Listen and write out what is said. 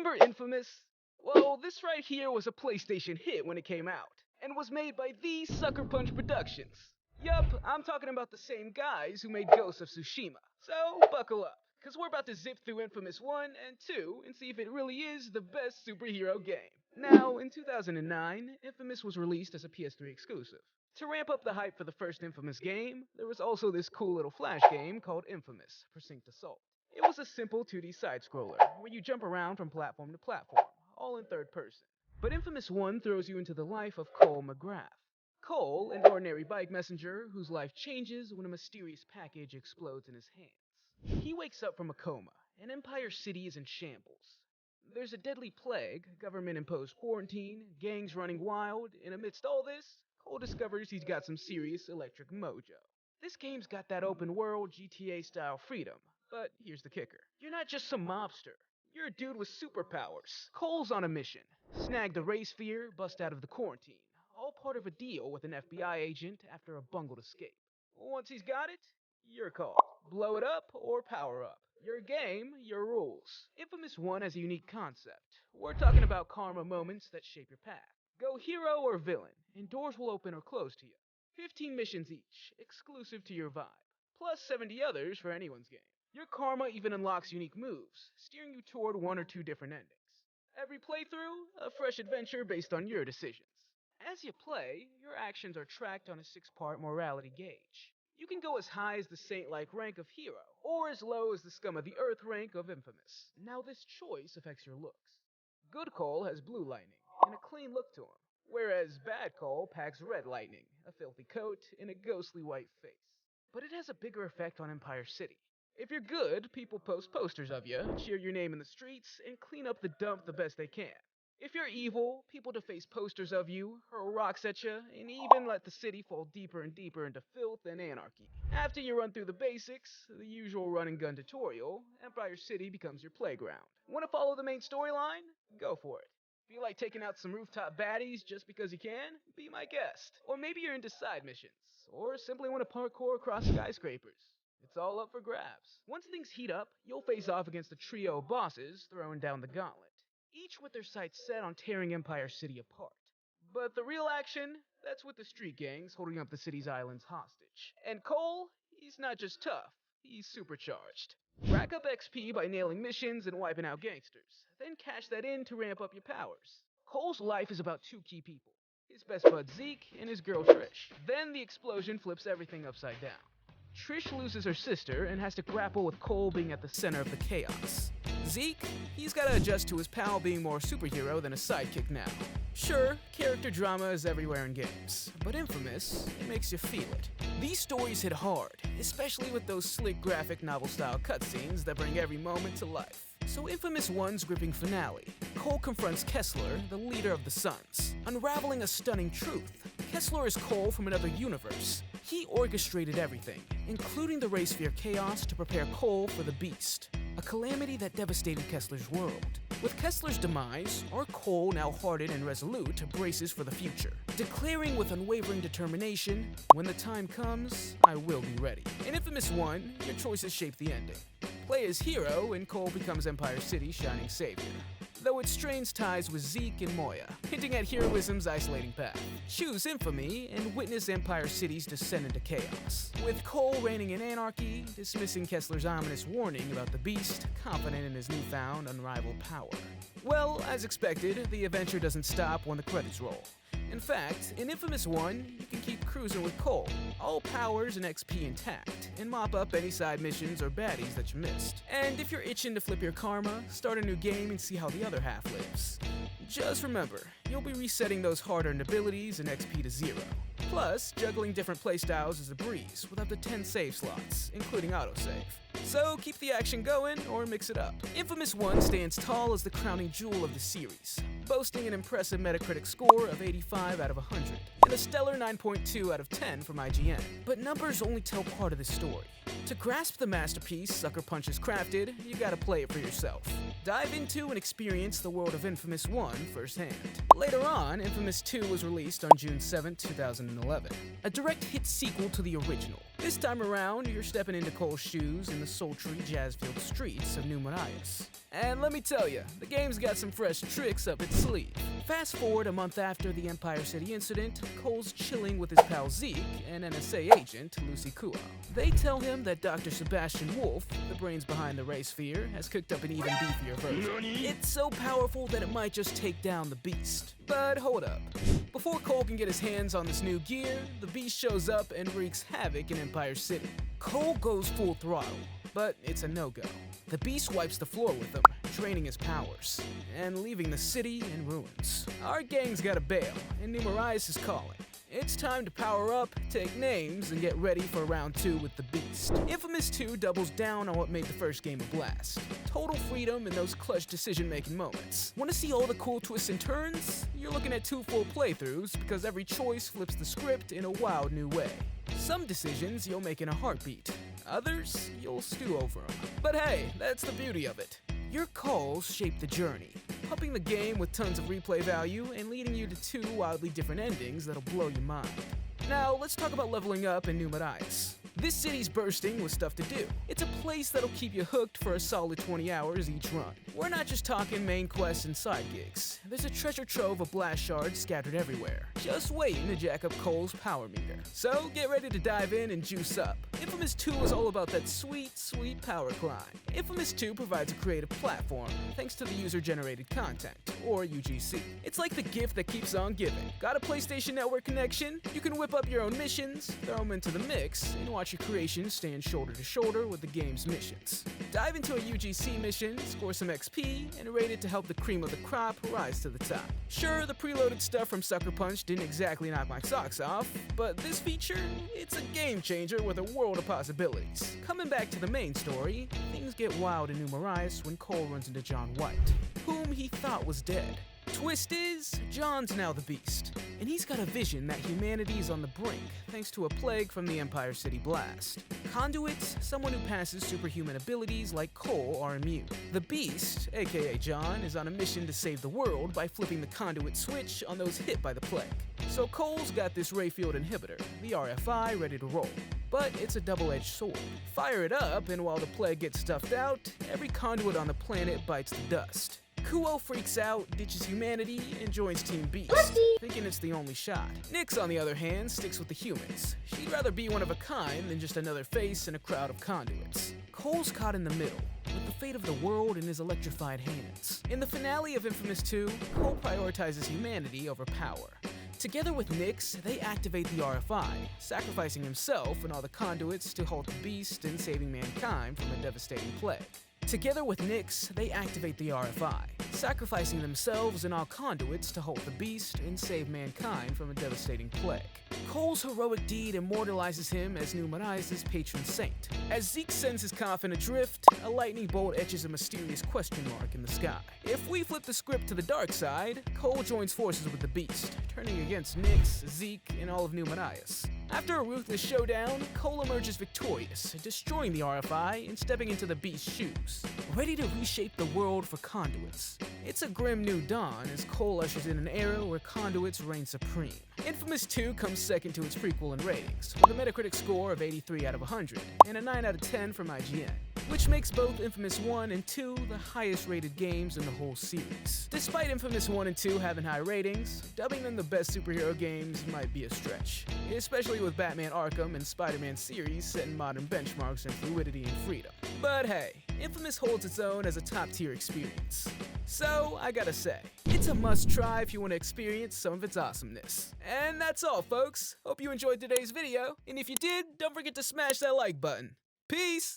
Remember Infamous? Well, this right here was a PlayStation hit when it came out, and was made by the Sucker Punch Productions. Yup, I'm talking about the same guys who made Ghost of Tsushima. So, buckle up, cause we're about to zip through Infamous 1 and 2 and see if it really is the best superhero game. Now, in 2009, Infamous was released as a PS3 exclusive. To ramp up the hype for the first Infamous game, there was also this cool little flash game called Infamous: Precinct Assault. It was a simple 2D side-scroller, where you jump around from platform to platform, all in third person. But Infamous 1 throws you into the life of Cole MacGrath. Cole, an ordinary bike messenger whose life changes when a mysterious package explodes in his hands. He wakes up from a coma, and Empire City is in shambles. There's a deadly plague, government-imposed quarantine, gangs running wild, and amidst all this, Cole discovers he's got some serious electric mojo. This game's got that open-world, GTA-style freedom, but here's the kicker. You're not just some mobster. You're a dude with superpowers. Cole's on a mission. Snag the race sphere, bust out of the quarantine. All part of a deal with an FBI agent after a bungled escape. Once he's got it, your call. Blow it up or power up. Your game, your rules. Infamous 1 has a unique concept. We're talking about karma moments that shape your path. Go hero or villain, and doors will open or close to you. 15 missions each, exclusive to your vibe. Plus 70 others for anyone's game. Your karma even unlocks unique moves, steering you toward one or two different endings. Every playthrough, a fresh adventure based on your decisions. As you play, your actions are tracked on a 6-part morality gauge. You can go as high as the saint-like rank of hero, or as low as the scum of the earth rank of infamous. Now this choice affects your looks. Good Cole has blue lightning, and a clean look to him, whereas bad Cole packs red lightning, a filthy coat, and a ghostly white face. But it has a bigger effect on Empire City. If you're good, people post posters of you, cheer your name in the streets, and clean up the dump the best they can. If you're evil, people deface posters of you, hurl rocks at you, and even let the city fall deeper and deeper into filth and anarchy. After you run through the basics, the usual run and gun tutorial, Empire City becomes your playground. Want to follow the main storyline? Go for it. Feel like taking out some rooftop baddies just because you can? Be my guest. Or maybe you're into side missions, or simply want to parkour across skyscrapers. It's all up for grabs. Once things heat up, you'll face off against a trio of bosses throwing down the gauntlet, each with their sights set on tearing Empire City apart. But the real action, that's with the street gangs holding up the city's islands hostage. And Cole, he's not just tough, he's supercharged. Rack up XP by nailing missions and wiping out gangsters, then cash that in to ramp up your powers. Cole's life is about two key people, his best bud Zeke and his girl Trish. Then the explosion flips everything upside down. Trish loses her sister and has to grapple with Cole being at the center of the chaos. Zeke, he's gotta adjust to his pal being more superhero than a sidekick now. Sure, character drama is everywhere in games, but Infamous, it makes you feel it. These stories hit hard, especially with those slick graphic novel-style cutscenes that bring every moment to life. So Infamous 1's gripping finale, Cole confronts Kessler, the leader of the Suns, unraveling a stunning truth. Kessler is Cole from another universe. He orchestrated everything, including the race sphere chaos to prepare Cole for the Beast, a calamity that devastated Kessler's world. With Kessler's demise, our Cole, now hardened and resolute, braces for the future, declaring with unwavering determination, when the time comes, I will be ready. In Infamous 1, your choices shape the ending. Play as hero, and Cole becomes Empire City's shining savior, though it strains ties with Zeke and Moya, hinting at heroism's isolating path. Choose infamy and witness Empire City's descent into chaos, with Cole reigning in anarchy, dismissing Kessler's ominous warning about the Beast, confident in his newfound unrivaled power. Well, as expected, the adventure doesn't stop when the credits roll. In fact, in Infamous 1, you can keep cruising with Cole, all powers and XP intact, and mop up any side missions or baddies that you missed. And if you're itching to flip your karma, start a new game and see how the other half lives. Just remember, you'll be resetting those hard-earned abilities and XP to 0. Plus, juggling different playstyles is a breeze with up to 10 save slots, including autosave. So keep the action going or mix it up. Infamous 1 stands tall as the crowning jewel of the series, boasting an impressive Metacritic score of 85 out of 100, and a stellar 9.2 out of 10 from IGN. But numbers only tell part of the story. To grasp the masterpiece Sucker Punch has crafted, you gotta play it for yourself. Dive into and experience the world of Infamous 1 firsthand. Later on, Infamous 2 was released on June 7, 2011, a direct hit sequel to the original, This time around, you're stepping into Cole's shoes in the sultry, jazz-filled streets of New Marias. And let me tell you, the game's got some fresh tricks up its sleeve. Fast forward a month after the Empire City incident, Cole's chilling with his pal Zeke and NSA agent Lucy Kuo. They tell him that Dr. Sebastian Wolf, the brains behind the Ray Sphere, has cooked up an even beefier version. It's so powerful that it might just take down the Beast. But hold up. Before Cole can get his hands on this new gear, the Beast shows up and wreaks havoc in Empire City. Cole goes full throttle, but it's a no-go. The Beast wipes the floor with him, draining his powers, and leaving the city in ruins. Our gang's gotta bail, and New Marias is calling. It's time to power up, take names, and get ready for round 2 with the Beast. Infamous 2 doubles down on what made the first game a blast. Total freedom in those clutch decision-making moments. Want to see all the cool twists and turns? You're looking at 2 full playthroughs because every choice flips the script in a wild new way. Some decisions you'll make in a heartbeat. Others, you'll stew over them. But hey, that's the beauty of it. Your calls shape the journey, pumping the game with tons of replay value and leading you to 2 wildly different endings that'll blow your mind. Now, let's talk about leveling up in New Marias. This city's bursting with stuff to do. It's a place that'll keep you hooked for a solid 20 hours each run. We're not just talking main quests and side gigs. There's a treasure trove of blast shards scattered everywhere, just waiting to jack up Cole's power meter. So get ready to dive in and juice up. Infamous 2 is all about that sweet, sweet power climb. Infamous 2 provides a creative platform thanks to the user-generated content, or UGC. It's like the gift that keeps on giving. Got a PlayStation Network connection? You can whip up your own missions, throw them into the mix, and watch your creations stand shoulder to shoulder with the game's missions. Dive into a UGC mission, score some XP, and rate it to help the cream of the crop rise to the top. Sure, the preloaded stuff from Sucker Punch didn't exactly knock my socks off, but this feature, it's a game changer with a world of possibilities. Coming back to the main story, things get wild in New Marias when Cole runs into John White, whom he thought was dead. Twist is, John's now the Beast, and he's got a vision that humanity is on the brink thanks to a plague from the Empire City blast. Conduits, someone who passes superhuman abilities like Cole, are immune. The Beast, aka John, is on a mission to save the world by flipping the conduit switch on those hit by the plague. So Cole's got this ray field inhibitor, the RFI, ready to roll. But it's a double-edged sword. Fire it up, and while the plague gets stuffed out, every conduit on the planet bites the dust. Kuo freaks out, ditches humanity, and joins Team Beast, thinking it's the only shot. Nyx, on the other hand, sticks with the humans. She'd rather be one of a kind than just another face in a crowd of conduits. Cole's caught in the middle, with the fate of the world in his electrified hands. In the finale of Infamous 2, Cole prioritizes humanity over power. Together with Nyx, they activate the RFI, sacrificing himself and all the conduits to halt the Beast and saving mankind from a devastating plague. Together with Nyx, they activate the RFI, sacrificing themselves and all conduits to halt the Beast and save mankind from a devastating plague. Cole's heroic deed immortalizes him as New Marias' patron saint. As Zeke sends his coffin adrift, a lightning bolt etches a mysterious question mark in the sky. If we flip the script to the dark side, Cole joins forces with the Beast, turning against Nyx, Zeke, and all of New Marias. After a ruthless showdown, Cole emerges victorious, destroying the RFI and stepping into the Beast's shoes, ready to reshape the world for conduits. It's a grim new dawn as Cole ushers in an era where conduits reign supreme. Infamous 2 comes second to its prequel in ratings, with a Metacritic score of 83 out of 100 and a 9 out of 10 from IGN, which makes both Infamous 1 and 2 the highest rated games in the whole series. Despite Infamous 1 and 2 having high ratings, dubbing them the best superhero games might be a stretch, especially with Batman Arkham and Spider-Man series setting modern benchmarks in fluidity and freedom. But hey, Infamous holds its own as a top-tier experience. So, I gotta say, it's a must-try if you want to experience some of its awesomeness. And that's all, folks. Hope you enjoyed today's video, and if you did, don't forget to smash that like button. Peace!